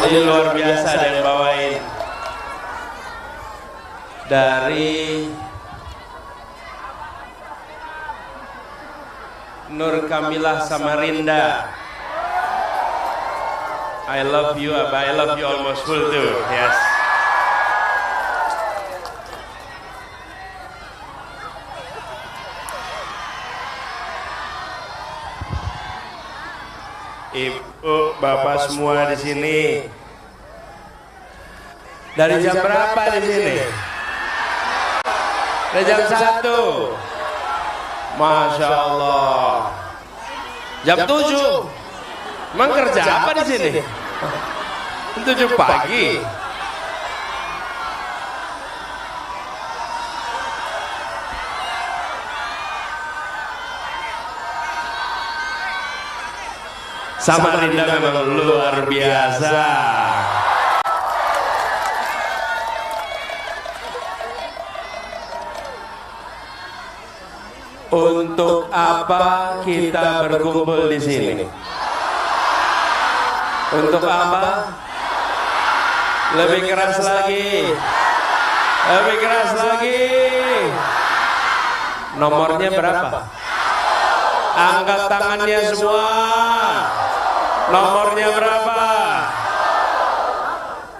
Ini luar biasa ada yang bawain dari Nur Kamilah Samarinda. I love you, Abah. I love you almost full too. Yes. Ibu, bapak semua di sini. Dari jam berapa di sini? Dari jam 1. Masya Allah. Jam 7. Emang kerja apa di sini? 7 pagi. Samarinda memang luar biasa. Untuk apa kita berkumpul di sini? Untuk apa? Lebih keras lagi. Lebih keras lagi. Nomornya berapa? Angkat tangannya semua. Nomornya berapa?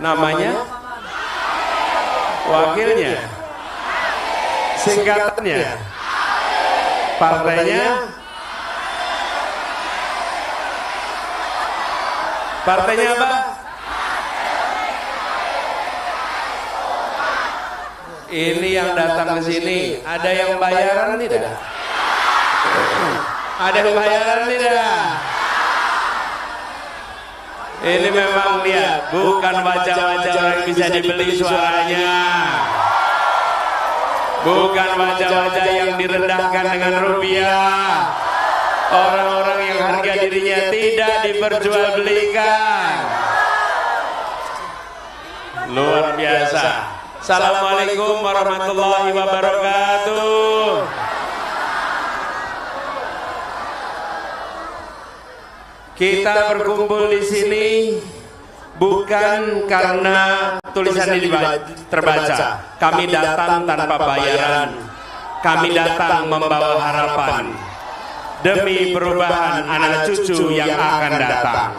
Namanya? Wakilnya? Singkatannya? Partainya? Partainya apa? Ini yang datang ke sini, ada yang bayaran tidak? Ada yang bayaran tidak? Ini memang lihat, bukan wajah-wajah orang yang bisa dibeli suaranya. Bukan wajah-wajah yang direndahkan dengan rupiah. Orang-orang yang harga dirinya tidak diperjualbelikan. Luar biasa. Assalamualaikum warahmatullahi wabarakatuh. Kita berkumpul di sini bukan karena tulisan ini terbaca. Kami datang tanpa bayaran. Kami datang membawa harapan demi perubahan anak cucu yang akan datang.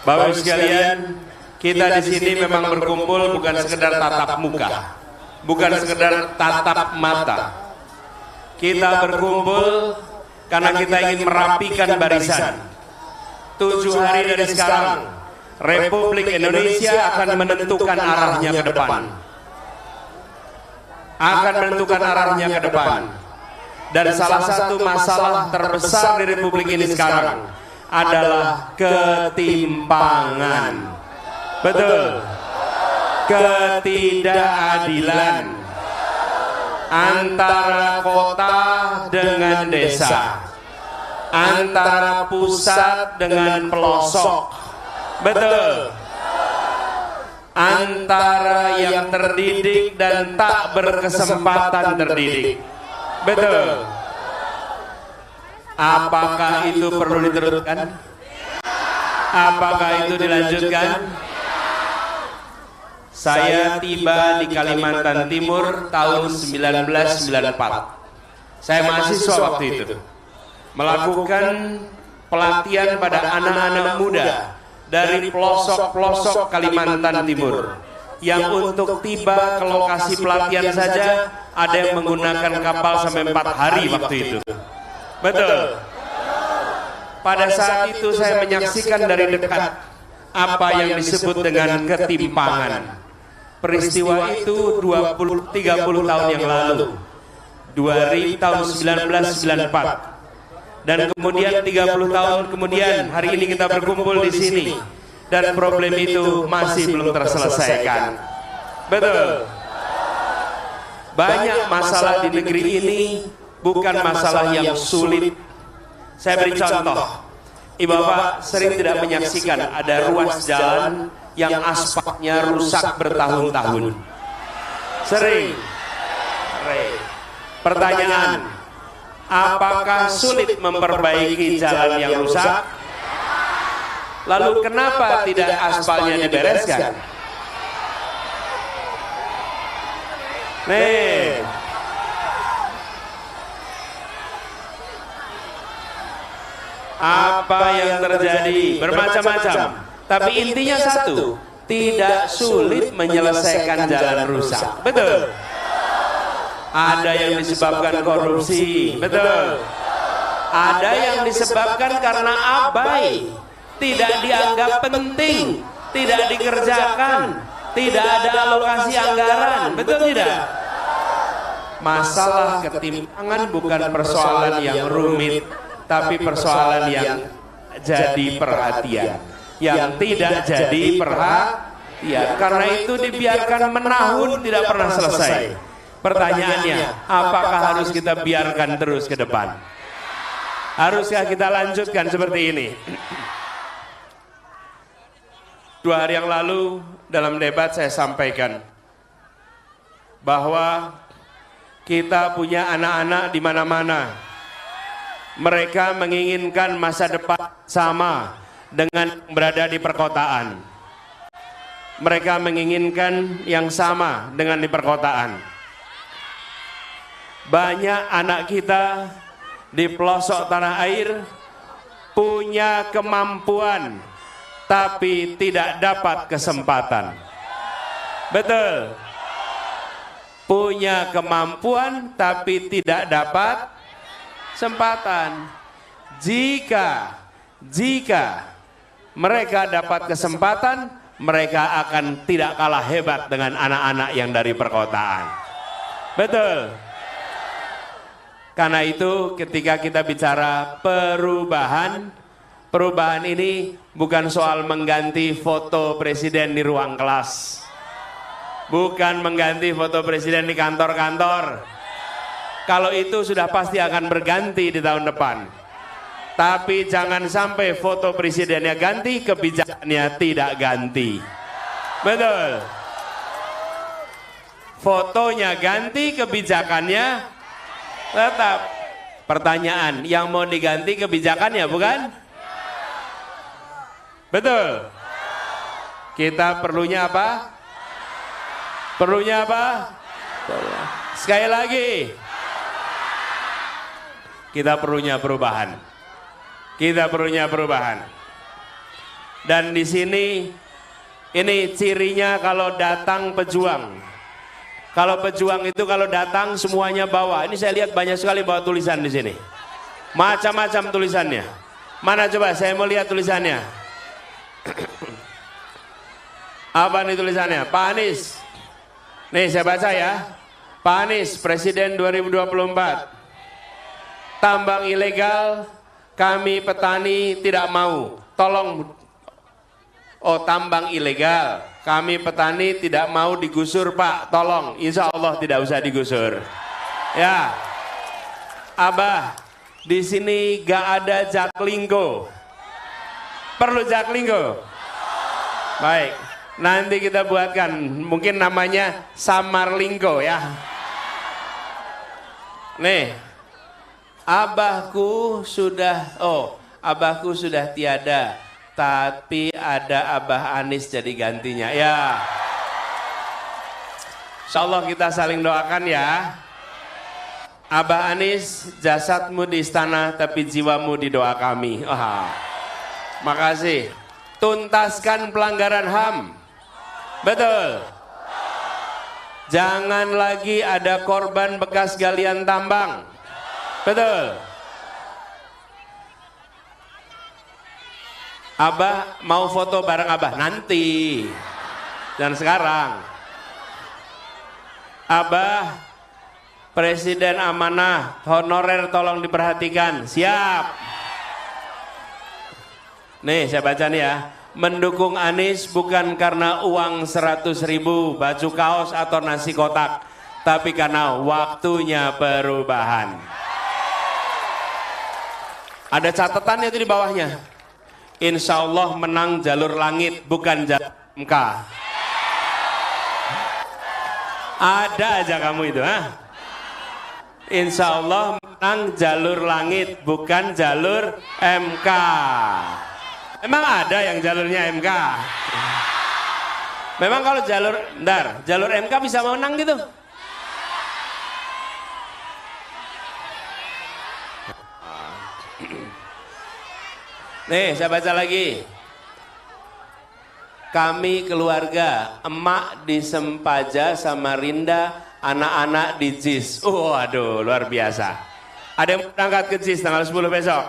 Bapak Ibu sekalian, kita di sini memang berkumpul bukan sekedar tatap muka, bukan sekedar tatap mata. Kita berkumpul karena kita ingin merapikan barisan. 7 hari dari sekarang, Republik Indonesia akan menentukan arahnya ke depan. Akan menentukan arahnya ke depan. Dan salah satu masalah terbesar di Republik ini sekarang adalah ketimpangan. Betul. Ketidakadilan antara kota dengan desa, antara pusat dengan pelosok. Betul. Antara yang terdidik dan tak berkesempatan terdidik. Betul. Apakah itu perlu diteruskan? Apakah itu dilanjutkan? Saya tiba di Kalimantan Timur tahun 1994. Saya mahasiswa waktu itu, melakukan pelatihan pada anak-anak muda dari pelosok-pelosok Kalimantan Timur, yang untuk tiba ke lokasi pelatihan saja ada yang menggunakan kapal sampai 4 hari waktu itu. Betul. Pada saat itu saya menyaksikan dari dekat apa yang disebut dengan ketimpangan. Peristiwa itu 30 tahun yang lalu, tahun 1994. Dan kemudian 30 tahun kemudian hari ini kita berkumpul di sini dan problem itu masih belum terselesaikan. Betul. Banyak masalah di negeri ini bukan masalah yang sulit. Saya beri contoh. Ibu bapak sering tidak menyaksikan ada ruas jalan yang aspalnya rusak bertahun-tahun. Sering. Pertanyaan, apakah sulit memperbaiki jalan yang rusak? Lalu kenapa tidak aspalnya dibereskan? Nih, apa yang terjadi? Bermacam-macam. Tapi intinya satu, tidak sulit menyelesaikan jalan rusak. Betul. Ada yang disebabkan korupsi. Betul. Ada yang disebabkan karena abai, tidak dianggap penting, tidak dikerjakan, tidak ada alokasi anggaran. Betul tidak? Masalah ketimpangan bukan persoalan yang rumit, tapi persoalan yang jadi perhatian, yang tidak jadi perhatian. Karena itu dibiarkan menahun tidak pernah selesai. Pertanyaannya, apakah harus kita biarkan terus ke depan? Haruskah kita lanjutkan seperti ini? 2 hari yang lalu dalam debat saya sampaikan bahwa kita punya anak-anak di mana-mana. Mereka menginginkan masa depan sama dengan berada di perkotaan. Mereka menginginkan yang sama dengan di perkotaan. Banyak anak kita di pelosok tanah air punya kemampuan tapi tidak dapat kesempatan. Betul. Punya kemampuan tapi tidak dapat kesempatan. Jika mereka dapat kesempatan, mereka akan tidak kalah hebat dengan anak-anak yang dari perkotaan. Betul. Karena itu ketika kita bicara perubahan, perubahan ini bukan soal mengganti foto presiden di ruang kelas, bukan mengganti foto presiden di kantor-kantor. Kalau itu sudah pasti akan berganti di tahun depan. Tapi jangan sampai foto presidennya ganti, kebijakannya tidak ganti. Betul. Fotonya ganti, kebijakannya tetap. Pertanyaan, yang mau diganti kebijakannya bukan? Betul. Kita perlunya apa? Perlunya apa? Sekali lagi, kita perlunya perubahan. Kita perlunya perubahan. Dan di sini ini cirinya kalau datang pejuang. Kalau pejuang itu kalau datang semuanya bawa. Ini saya lihat banyak sekali bawa tulisan di sini. Macam-macam tulisannya. Mana coba saya mau lihat tulisannya. Apa nih tulisannya? Pak Anies. Nih saya baca ya. Pak Anies, Presiden 2024. Tambang ilegal kami petani tidak mau. Tolong. Oh, tambang ilegal kami petani tidak mau digusur Pak, tolong, insya Allah tidak usah digusur. Ya, Abah, di sini gak ada jaklingko. Perlu jaklingko? Baik, nanti kita buatkan, mungkin namanya samarlingko ya. Nih, abahku sudah tiada. Tapi ada Abah Anies jadi gantinya ya. Insya Allah kita saling doakan ya. Abah Anies, jasadmu di istana tapi jiwamu di doa kami. Makasih. Tuntaskan pelanggaran HAM. Betul. Jangan lagi ada korban bekas galian tambang. Betul. Abah mau foto bareng Abah nanti, dan sekarang. Abah, Presiden amanah, honorer tolong diperhatikan, siap. Nih saya baca nih ya, mendukung Anies bukan karena uang 100.000, baju kaos atau nasi kotak, tapi karena waktunya perubahan. Ada catatannya itu di bawahnya. Insya Allah menang jalur langit bukan jalur MK. Ada aja kamu itu, ha? Insya Allah menang jalur langit bukan jalur MK. Emang ada yang jalurnya MK? Memang kalau jalur MK bisa menang gitu? Nih, saya baca lagi. Kami keluarga, emak di Sempaja, Samarinda, anak-anak di JIS. Aduh, luar biasa. Ada yang berangkat ke JIS tanggal 10 besok?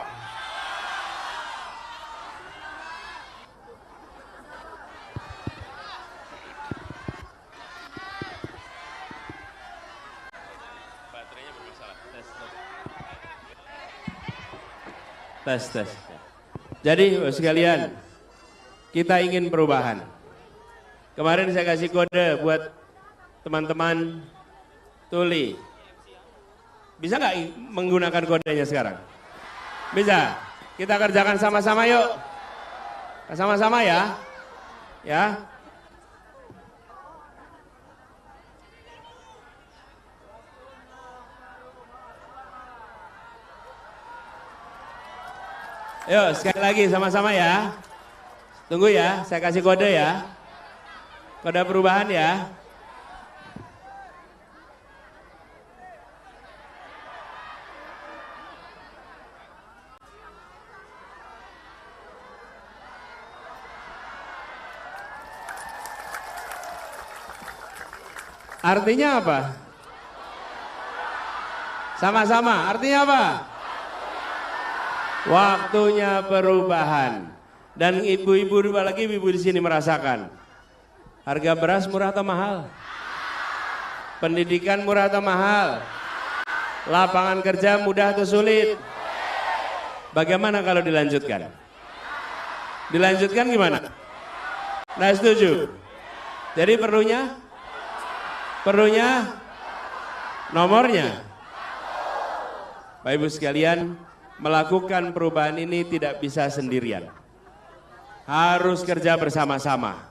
Baterainya bermasalah. Tes. Jadi sekalian, kita ingin perubahan. Kemarin saya kasih kode buat teman-teman tuli. Bisa nggak menggunakan kodenya sekarang? Bisa. Kita kerjakan sama-sama yuk. Sama-sama ya. Ya. Yuk, sekali lagi sama-sama ya. Tunggu ya, saya kasih kode ya. Kode perubahan ya. Artinya apa? Sama-sama, artinya apa? Waktunya perubahan. Dan ibu-ibu, apalagi ibu di sini merasakan. Harga beras murah atau mahal? Pendidikan murah atau mahal? Lapangan kerja mudah atau sulit? Bagaimana kalau dilanjutkan? Dilanjutkan gimana? Nah, setuju. Jadi perlunya nomornya. Bapak Ibu sekalian, melakukan perubahan ini tidak bisa sendirian. Harus kerja bersama-sama.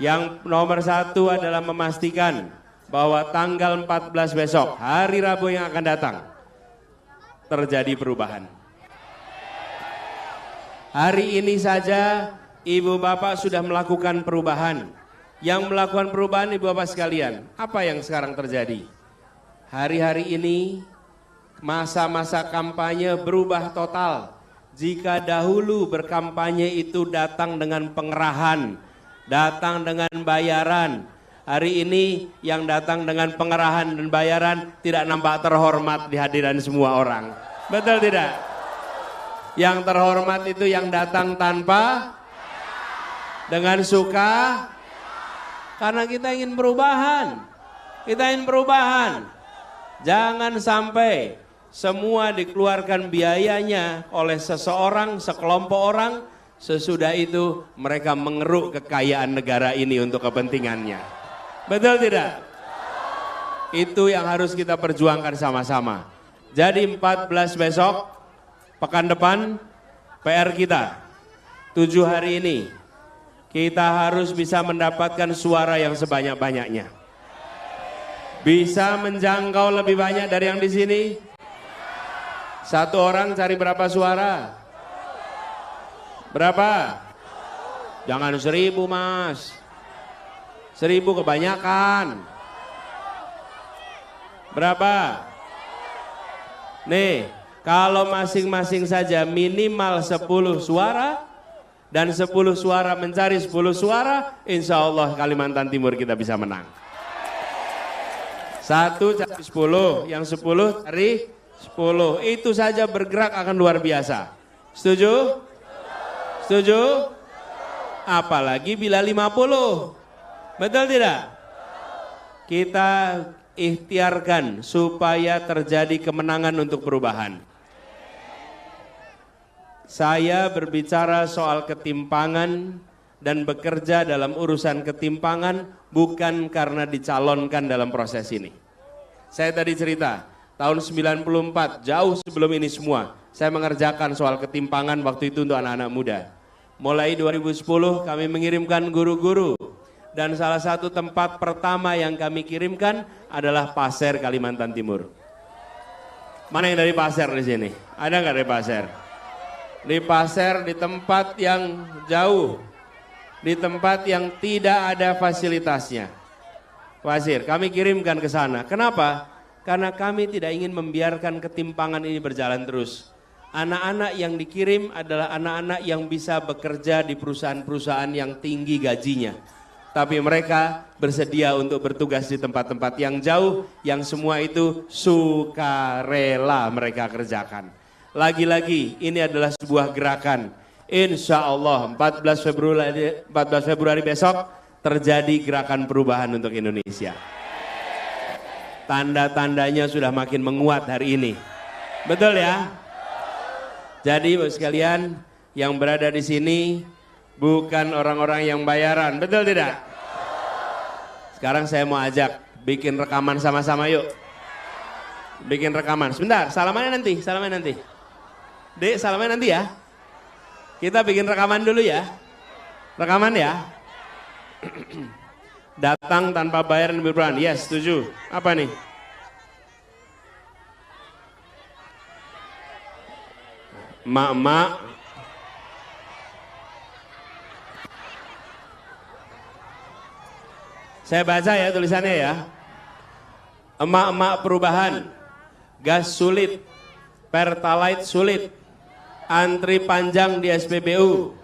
Yang nomor satu adalah memastikan bahwa tanggal 14 besok, hari Rabu yang akan datang, terjadi perubahan. Hari ini saja ibu bapak sudah melakukan perubahan. Yang melakukan perubahan ibu bapak sekalian, apa yang sekarang terjadi? Hari-hari ini masa-masa kampanye berubah total. Jika dahulu berkampanye itu datang dengan pengerahan, datang dengan bayaran. Hari ini yang datang dengan pengerahan dan bayaran tidak nampak terhormat di hadiran semua orang. Betul tidak? Yang terhormat itu yang datang tanpa, dengan suka, karena kita ingin perubahan. Kita ingin perubahan. Jangan sampai semua dikeluarkan biayanya oleh seseorang, sekelompok orang, sesudah itu mereka mengeruk kekayaan negara ini untuk kepentingannya. Betul tidak? Itu yang harus kita perjuangkan sama-sama. Jadi 14 besok, pekan depan, PR kita 7 hari ini, kita harus bisa mendapatkan suara yang sebanyak-banyaknya. Bisa menjangkau lebih banyak dari yang di sini. Satu orang cari berapa suara? Berapa? Jangan 1000 mas. 1000 kebanyakan. Berapa? Nih, kalau masing-masing saja minimal 10 suara, dan 10 suara mencari 10 suara, insya Allah Kalimantan Timur kita bisa menang. 1 cari 10, yang 10 cari 10. Itu saja bergerak akan luar biasa. Setuju? Setuju? Apalagi bila 50. Betul tidak? Kita ikhtiarkan supaya terjadi kemenangan untuk perubahan. Saya berbicara soal ketimpangan dan bekerja dalam urusan ketimpangan bukan karena dicalonkan dalam proses ini. Saya tadi cerita, tahun 94, jauh sebelum ini semua, saya mengerjakan soal ketimpangan waktu itu untuk anak-anak muda. Mulai 2010 kami mengirimkan guru-guru, dan salah satu tempat pertama yang kami kirimkan adalah Pasir, Kalimantan Timur. Mana yang dari Pasir di sini? Ada nggak dari Pasir? di pasar, di tempat yang jauh, di tempat yang tidak ada fasilitasnya. Wazir, kami kirimkan ke sana. Kenapa? Karena kami tidak ingin membiarkan ketimpangan ini berjalan terus. Anak-anak yang dikirim adalah anak-anak yang bisa bekerja di perusahaan-perusahaan yang tinggi gajinya. Tapi mereka bersedia untuk bertugas di tempat-tempat yang jauh, yang semua itu sukarela mereka kerjakan. Lagi-lagi ini adalah sebuah gerakan. Insya Allah 14 Februari besok terjadi gerakan perubahan untuk Indonesia. Tanda-tandanya sudah makin menguat hari ini. Betul ya? Jadi Bapak sekalian yang berada di sini bukan orang-orang yang bayaran, betul tidak? Sekarang saya mau ajak bikin rekaman sama-sama yuk. Bikin rekaman. Sebentar, salamannya nanti. Dek, salamannya nanti ya. Kita bikin rekaman dulu ya. Rekaman ya. Datang tanpa bayar dan berperan. Yes, setuju. Apa nih? Emak-emak saya baca ya tulisannya ya. Emak-emak perubahan, gas sulit, pertalite sulit, antri panjang di SPBU.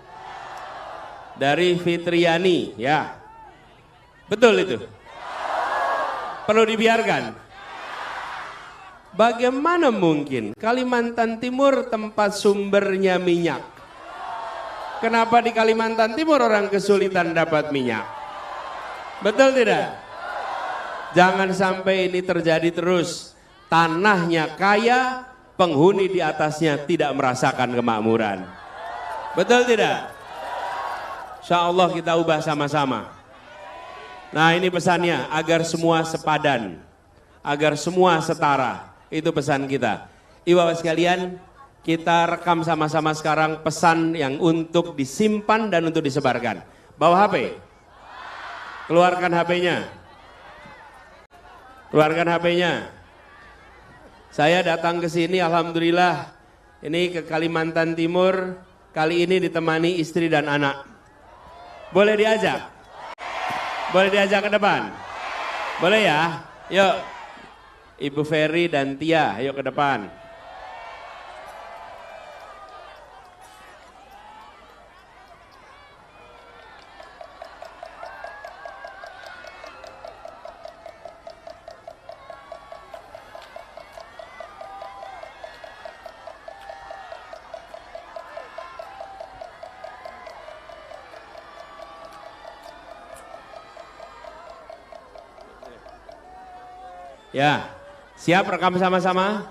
Dari Fitriani, ya. Betul itu? Perlu dibiarkan? Bagaimana mungkin Kalimantan Timur tempat sumbernya minyak? Kenapa di Kalimantan Timur orang kesulitan dapat minyak? Betul tidak? Jangan sampai ini terjadi terus. Tanahnya kaya, penghuni di atasnya tidak merasakan kemakmuran. Betul tidak? Insya Allah kita ubah sama-sama. Nah ini pesannya, agar semua sepadan, agar semua setara. Itu pesan kita. Ibu-ibu sekalian, kita rekam sama-sama sekarang pesan yang untuk disimpan dan untuk disebarkan. Bawa HP. Keluarkan HP-nya. Keluarkan HP-nya. Saya datang ke sini, alhamdulillah, ini ke Kalimantan Timur, kali ini ditemani istri dan anak. Boleh diajak? Boleh diajak ke depan? Boleh ya? Yuk, Ibu Ferry dan Tia, yuk ke depan. Ya, siap rekam sama-sama?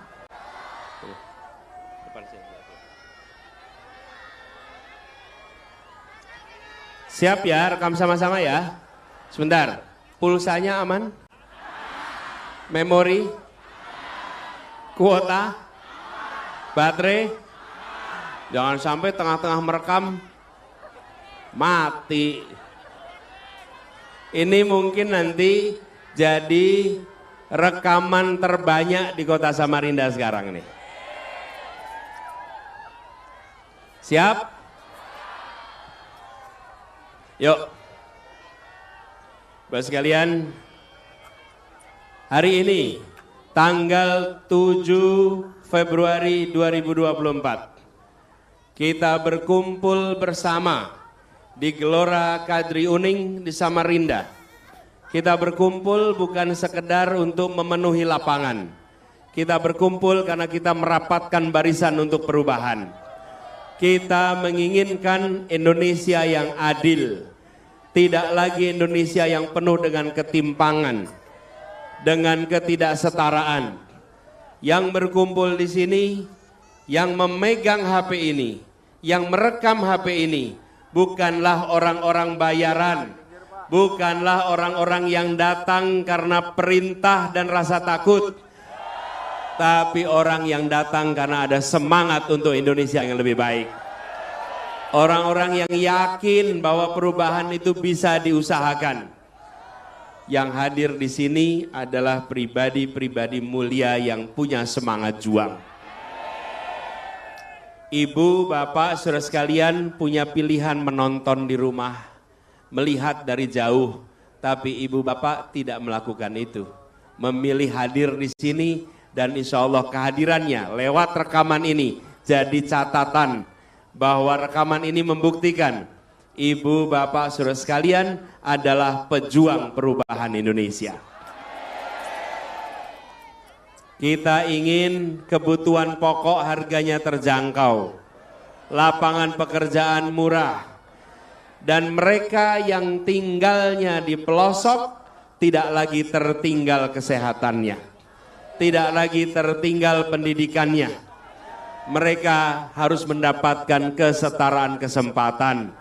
Siap ya, rekam sama-sama ya. Sebentar, pulsanya aman? Memori? Kuota? Baterai? Jangan sampai tengah-tengah merekam mati. Ini mungkin nanti jadi rekaman terbanyak di kota Samarinda sekarang nih. Siap? Yuk. Bapak sekalian, hari ini tanggal 7 Februari 2024 kita berkumpul bersama di Gelora Kadri Uning di Samarinda. Kita berkumpul bukan sekedar untuk memenuhi lapangan. Kita berkumpul karena kita merapatkan barisan untuk perubahan. Kita menginginkan Indonesia yang adil. Tidak lagi Indonesia yang penuh dengan ketimpangan, dengan ketidaksetaraan. Yang berkumpul di sini, yang memegang HP ini, yang merekam HP ini, bukanlah orang-orang bayaran. Bukanlah orang-orang yang datang karena perintah dan rasa takut, tapi orang yang datang karena ada semangat untuk Indonesia yang lebih baik. Orang-orang yang yakin bahwa perubahan itu bisa diusahakan. Yang hadir di sini adalah pribadi-pribadi mulia yang punya semangat juang. Ibu, bapak, saudara sekalian punya pilihan menonton di rumah, melihat dari jauh, tapi ibu bapak tidak melakukan itu. Memilih hadir di sini dan insya Allah kehadirannya lewat rekaman ini jadi catatan bahwa rekaman ini membuktikan ibu, bapak, saudara sekalian adalah pejuang perubahan Indonesia. Kita ingin kebutuhan pokok harganya terjangkau, lapangan pekerjaan murah, dan mereka yang tinggalnya di pelosok tidak lagi tertinggal kesehatannya, tidak lagi tertinggal pendidikannya. Mereka harus mendapatkan kesetaraan kesempatan.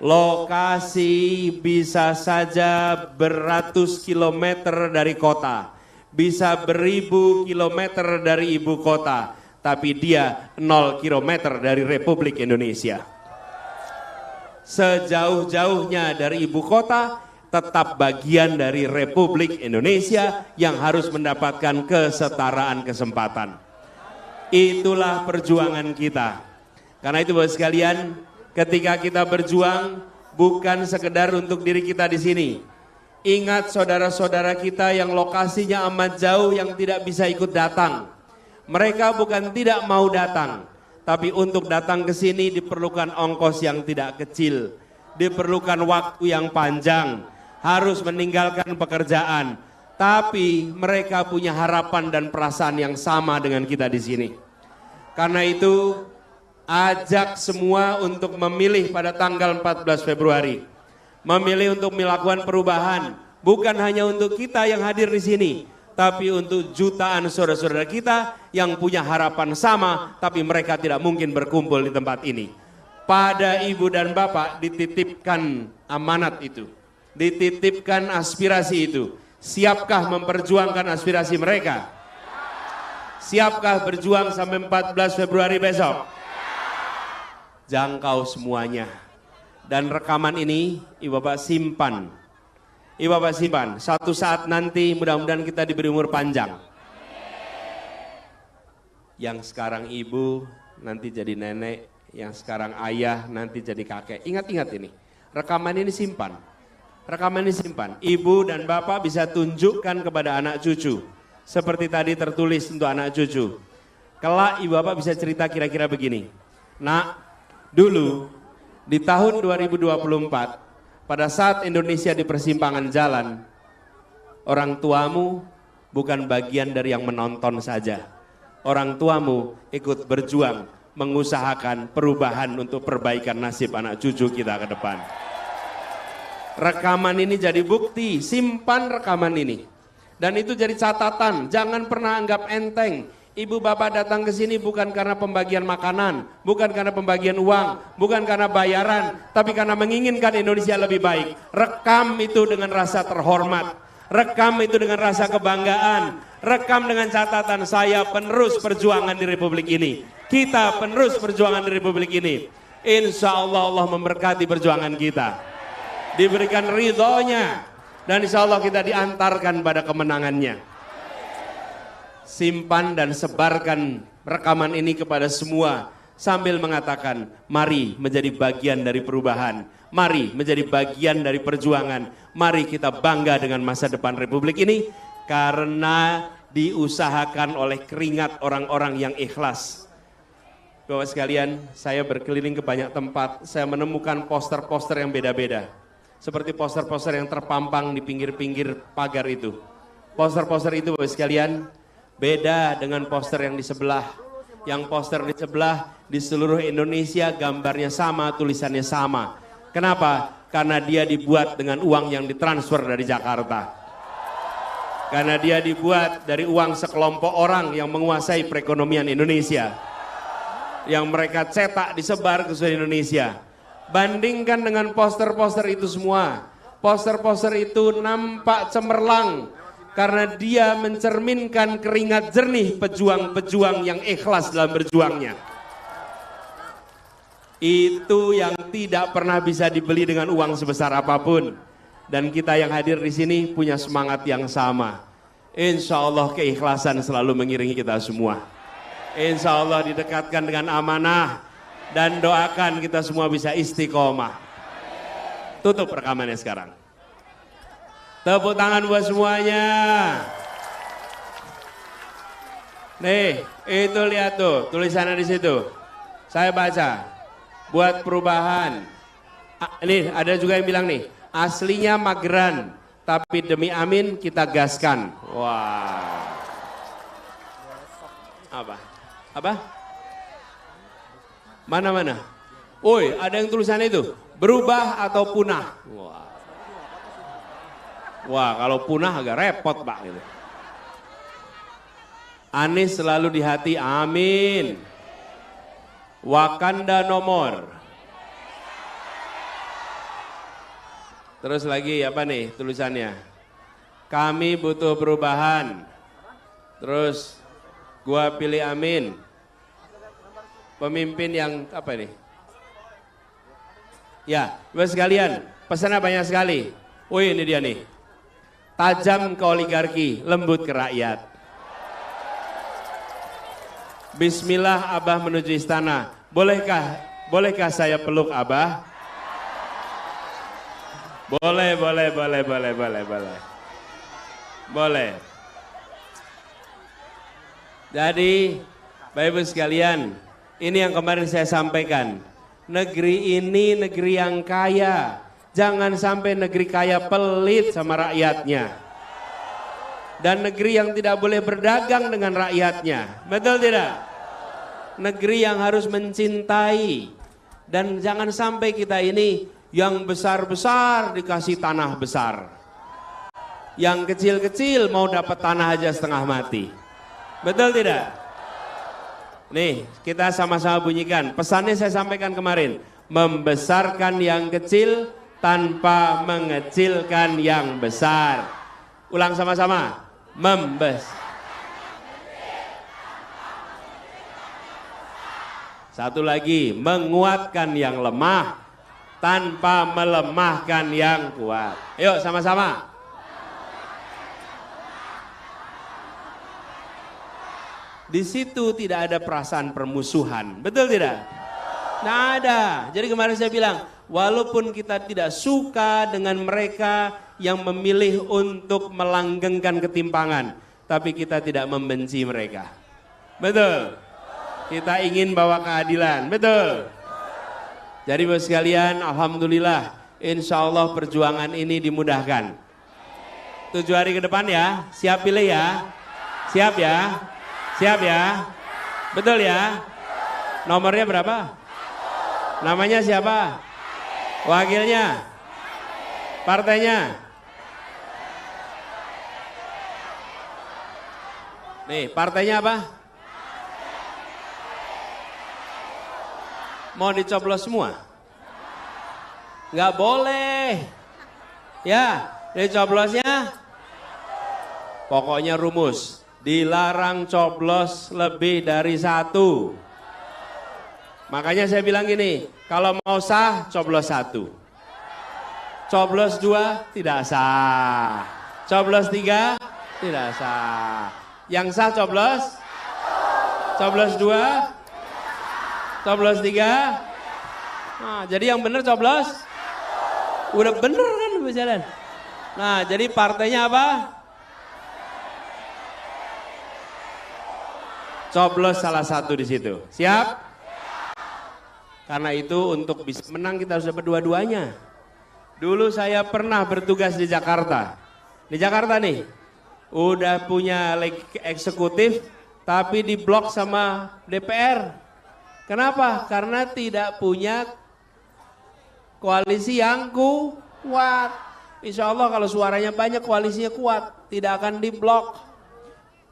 Lokasi bisa saja beratus kilometer dari kota, bisa beribu kilometer dari ibu kota, tapi dia 0 kilometer dari Republik Indonesia. Sejauh-jauhnya dari ibu kota, tetap bagian dari Republik Indonesia yang harus mendapatkan kesetaraan kesempatan. Itulah perjuangan kita. Karena itu Bapak sekalian, ketika kita berjuang bukan sekedar untuk diri kita di sini. Ingat saudara-saudara kita yang lokasinya amat jauh yang tidak bisa ikut datang. Mereka bukan tidak mau datang, tapi untuk datang ke sini diperlukan ongkos yang tidak kecil, diperlukan waktu yang panjang, harus meninggalkan pekerjaan. Tapi mereka punya harapan dan perasaan yang sama dengan kita di sini. Karena itu, ajak semua untuk memilih pada tanggal 14 Februari. Memilih untuk melakukan perubahan, bukan hanya untuk kita yang hadir di sini, tapi untuk jutaan saudara-saudara kita yang punya harapan sama, tapi mereka tidak mungkin berkumpul di tempat ini. Pada ibu dan bapak dititipkan amanat itu, dititipkan aspirasi itu. Siapkah memperjuangkan aspirasi mereka? Siapkah berjuang sampai 14 Februari besok? Jangkau semuanya. Dan rekaman ini Ibu Bapak simpan. Ibu Bapak simpan. Satu saat nanti mudah-mudahan kita diberi umur panjang. Yang sekarang ibu nanti jadi nenek, yang sekarang ayah nanti jadi kakek. Ingat-ingat ini. Rekaman ini simpan. Rekaman ini simpan. Ibu dan bapak bisa tunjukkan kepada anak cucu. Seperti tadi tertulis untuk anak cucu. Kelak ibu bapak bisa cerita kira-kira begini. Nak, dulu di tahun 2024, pada saat Indonesia di persimpangan jalan, orang tuamu bukan bagian dari yang menonton saja. Orang tuamu ikut berjuang, mengusahakan perubahan untuk perbaikan nasib anak cucu kita ke depan. Rekaman ini jadi bukti, simpan rekaman ini. Dan itu jadi catatan, jangan pernah anggap enteng. Ibu bapak datang ke sini bukan karena pembagian makanan, bukan karena pembagian uang, bukan karena bayaran, tapi karena menginginkan Indonesia lebih baik. Rekam itu dengan rasa terhormat, rekam itu dengan rasa kebanggaan, rekam dengan catatan saya penerus perjuangan di Republik ini. Kita penerus perjuangan di Republik ini. Insya Allah Allah memberkati perjuangan kita, diberikan ridhonya, dan insya Allah kita diantarkan pada kemenangannya. Simpan dan sebarkan rekaman ini kepada semua sambil mengatakan, mari menjadi bagian dari perubahan, mari menjadi bagian dari perjuangan, mari kita bangga dengan masa depan Republik ini karena diusahakan oleh keringat orang-orang yang ikhlas. Bapak sekalian, saya berkeliling ke banyak tempat, saya menemukan poster-poster yang beda-beda. Seperti poster-poster yang terpampang di pinggir-pinggir pagar itu. Poster-poster itu Bapak sekalian, beda dengan poster yang di sebelah. Yang poster di sebelah di seluruh Indonesia gambarnya sama, tulisannya sama. Kenapa? Karena dia dibuat dengan uang yang ditransfer dari Jakarta. Karena dia dibuat dari uang sekelompok orang yang menguasai perekonomian Indonesia. Yang mereka cetak disebar ke seluruh Indonesia. Bandingkan dengan poster-poster itu semua. Poster-poster itu nampak cemerlang. Karena dia mencerminkan keringat jernih pejuang-pejuang yang ikhlas dalam berjuangnya. Itu yang tidak pernah bisa dibeli dengan uang sebesar apapun. Dan kita yang hadir di sini punya semangat yang sama. Insya Allah keikhlasan selalu mengiringi kita semua. Insya Allah didekatkan dengan amanah. Dan doakan kita semua bisa istiqomah. Tutup rekamannya sekarang. Tepuk tangan buat semuanya. Nih, itu lihat tuh tulisannya di situ. Saya baca. Buat perubahan. Ini ada juga yang bilang nih, aslinya mageran, tapi demi amin kita gaskan. Wah. Apa? Apa? Mana-mana? Woi, ada yang tulisannya itu, berubah atau punah. Wah. Wah, kalau punah agak repot, Pak. Gitu. Anies selalu di hati, amin. Wakanda nomor. Terus lagi apa nih tulisannya? Kami butuh perubahan. Terus gua pilih amin. Pemimpin yang apa nih? Ya, Bapak sekalian, pesannya banyak sekali. Wih, ini dia nih. Tajam ke oligarki, lembut ke rakyat. Bismillah Abah menuju istana. Bolehkah saya peluk Abah? Boleh. Boleh. Jadi, Bapak Ibu sekalian, ini yang kemarin saya sampaikan. Negeri ini negeri yang kaya. Jangan sampai negeri kaya pelit sama rakyatnya. Dan negeri yang tidak boleh berdagang dengan rakyatnya. Betul tidak? Negeri yang harus mencintai. Dan jangan sampai kita ini yang besar-besar dikasih tanah besar. Yang kecil-kecil mau dapat tanah aja setengah mati. Betul tidak? Nih, kita sama-sama bunyikan. Pesannya saya sampaikan kemarin. Membesarkan yang kecil tanpa mengecilkan yang besar. Ulang sama-sama. Satu lagi, menguatkan yang lemah tanpa melemahkan yang kuat. Ayo sama-sama. Di situ tidak ada perasaan permusuhan, betul tidak? Nggak ada. Jadi kemarin saya bilang, walaupun kita tidak suka dengan mereka yang memilih untuk melanggengkan ketimpangan, tapi kita tidak membenci mereka. Betul? Kita ingin bawa keadilan, betul? Jadi Bapak sekalian, alhamdulillah, insya Allah perjuangan ini dimudahkan. 7 hari ke depan ya, siap pilih ya? Siap ya? Siap ya? Betul ya? Nomornya berapa? Namanya siapa? Wakilnya? Partainya? Nih, partainya apa? Mau dicoblos semua? Nggak boleh. Ya, dicoblosnya pokoknya rumus. Dilarang coblos lebih dari 1. Makanya saya bilang gini, kalau mau sah coblos 1. Coblos 2 tidak sah. Coblos 3 tidak sah. Yang sah coblos? Coblos 2? Coblos 3? Nah, jadi yang benar coblos? Udah bener kan berjalan. Nah, jadi partainya apa? Coblos salah satu di situ. Siap? Karena itu untuk bisa menang kita harus dapat dua-duanya. Dulu saya pernah bertugas di Jakarta. Di Jakarta nih, udah punya eksekutif tapi diblok sama DPR. Kenapa? Karena tidak punya koalisi yang kuat. Insya Allah kalau suaranya banyak, koalisinya kuat, tidak akan diblok.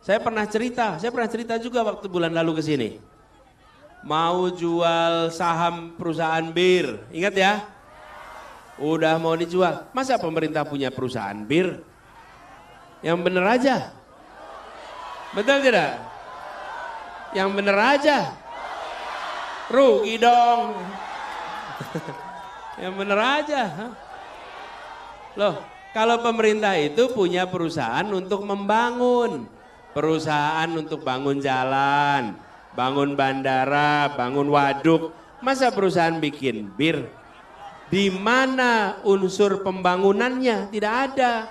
Saya pernah cerita juga waktu bulan lalu ke sini. Mau jual saham perusahaan bir, ingat ya? Udah mau dijual. Masa pemerintah punya perusahaan bir? Yang bener aja. Betul tidak? Yang bener aja. Rugi dong. Yang bener aja. Loh, kalau pemerintah itu punya perusahaan untuk membangun. Perusahaan untuk bangun jalan, bangun bandara, bangun waduk. Masa perusahaan bikin bir? Di mana unsur pembangunannya? Tidak ada.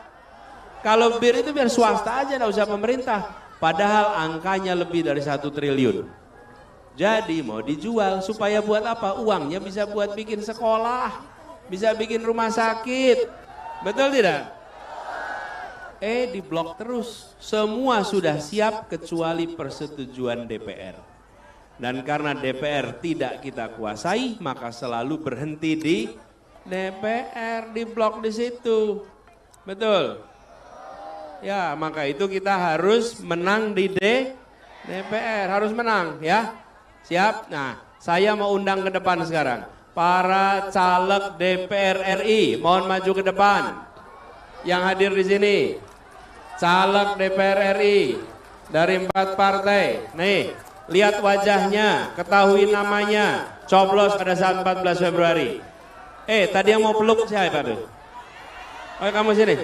Kalau bir itu biar swasta aja, tidak usah pemerintah. Padahal angkanya lebih dari 1 triliun. Jadi mau dijual supaya buat apa? Uangnya bisa buat bikin sekolah, bisa bikin rumah sakit. Betul tidak? Diblok terus. Semua sudah siap kecuali persetujuan DPR. Dan karena DPR tidak kita kuasai, maka selalu berhenti di DPR, diblok di situ. Betul? Ya, maka itu kita harus menang di DPR, harus menang ya. Siap? Nah, saya mau undang ke depan sekarang. Para caleg DPR RI, mohon maju ke depan. Yang hadir di sini. Caleg DPR RI dari 4 partai. Nih, lihat wajahnya, ketahui namanya, coblos pada saat 14 Februari. Tadi yang mau peluk siapa tuh? Oh, kamu sini.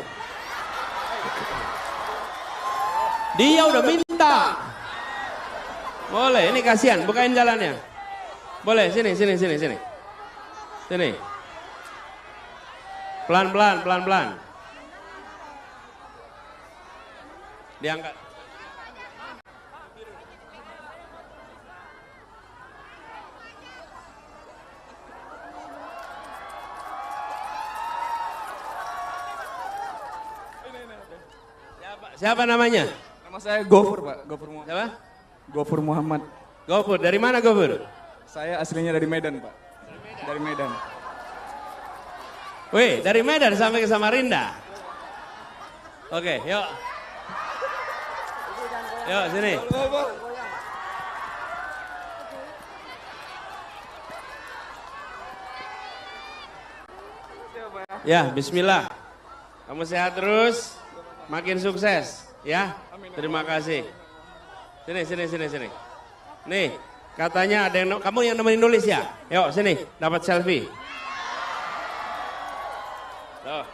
Dia udah minta. Boleh, ini kasihan, bukain jalannya. Boleh, sini. Sini. Pelan-pelan. Diangkat. Siapa namanya? Nama saya Gofur, Pak. Gofur Muhammad. Siapa? Gofur Muhammad. Gofur, dari mana Gofur? Saya aslinya dari Medan, Pak. Dari Medan. Wih, dari Medan sampai ke Samarinda. Oke, yuk. Yuk, sini. Ya, bismillah. Kamu sehat terus, makin sukses, ya. Terima kasih. Sini. Nih, katanya ada yang kamu yang nemenin nulis ya. Yuk, sini, dapat selfie. Tuh.